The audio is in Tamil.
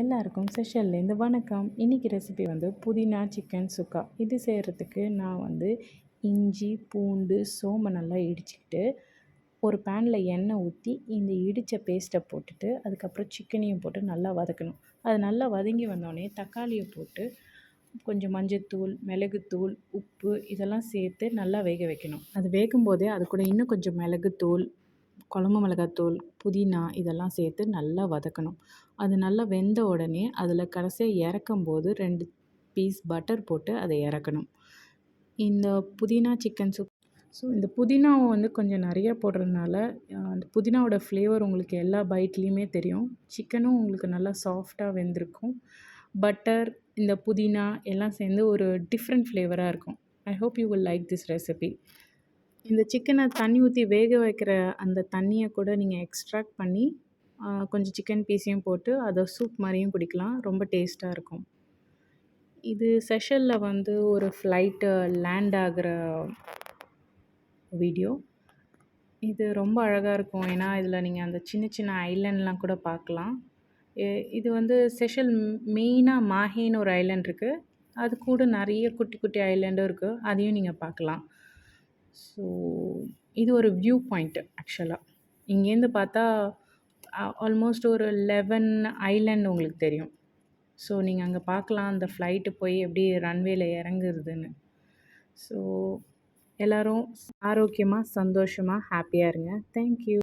எல்லாருக்கும் செஷல்லேருந்து வணக்கம். இன்றைக்கி ரெசிபி வந்து புதினா சிக்கன் சுக்கா. இது செய்கிறதுக்கு நான் வந்து இஞ்சி பூண்டு சோம்பை நல்லா இடிச்சுக்கிட்டு ஒரு பேனில் எண்ணெய் ஊற்றி இந்த இடித்த பேஸ்ட்டை போட்டுட்டு அதுக்கப்புறம் சிக்கனையும் போட்டு நல்லா வதக்கணும். அது நல்லா வதங்கி வந்தோடனே தக்காளியை போட்டு கொஞ்சம் மஞ்சத்தூள், மிளகுத்தூள், உப்பு இதெல்லாம் சேர்த்து நல்லா வேக வைக்கணும். அது வேகும்போதே அது கூட இன்னும் கொஞ்சம் மிளகுத்தூள், குழம்பு மிளகாத்தூள், புதினா இதெல்லாம் சேர்த்து நல்லா வதக்கணும். அது நல்லா வெந்த உடனே அதில் கடைசியாக இறக்கும்போது 2 பீஸ் பட்டர் போட்டு அதை இறக்கணும். இந்த புதினா சிக்கன் சூப் இந்த புதினாவை வந்து கொஞ்சம் நிறையா போடுறதுனால அந்த புதினாவோட ஃப்ளேவர் உங்களுக்கு எல்லா பைட்லேயுமே தெரியும். சிக்கனும் உங்களுக்கு நல்லா சாஃப்டாக வெந்திருக்கும். பட்டர், இந்த புதினா எல்லாம் சேர்ந்து ஒரு டிஃப்ரெண்ட் ஃப்ளேவராக இருக்கும். I hope you will like this recipe. இந்த சிக்கனை தண்ணி ஊற்றி வேக வைக்கிற அந்த தண்ணியை கூட நீங்கள் எக்ஸ்ட்ராக்ட் பண்ணி கொஞ்சம் சிக்கன் பீஸையும் போட்டு அதை சூப் மாதிரியும் குடிக்கலாம். ரொம்ப டேஸ்ட்டாக இருக்கும். இது செஷலில் வந்து ஒரு ஃப்ளைட்டு லேண்ட் ஆகிற வீடியோ. இது ரொம்ப அழகாக இருக்கும். ஏன்னா இதில் நீங்கள் அந்த சின்ன சின்ன ஐலேண்ட்லாம் கூட பார்க்கலாம். இது வந்து செஷல் மெயினாக மாஹேன்னு ஒரு ஐலேண்ட் இருக்குது. அது கூட நிறைய குட்டி குட்டி ஐலேண்டும் இருக்குது. அதையும் நீங்கள் பார்க்கலாம். ஸோ இது ஒரு வியூ பாயிண்ட்டு ஆக்சுவலாக. இங்கேருந்து பார்த்தா ஆல்மோஸ்ட் ஒரு 11 ஐலேண்ட் உங்களுக்கு தெரியும். ஸோ நீங்கள் அங்கே பார்க்கலாம் அந்த ஃப்ளைட்டு போய் எப்படி ரன்வேல இறங்குறதுன்னு. ஸோ எல்லோரும் ஆரோக்கியமாக சந்தோஷமாக ஹாப்பியாக இருங்க. தேங்க்யூ.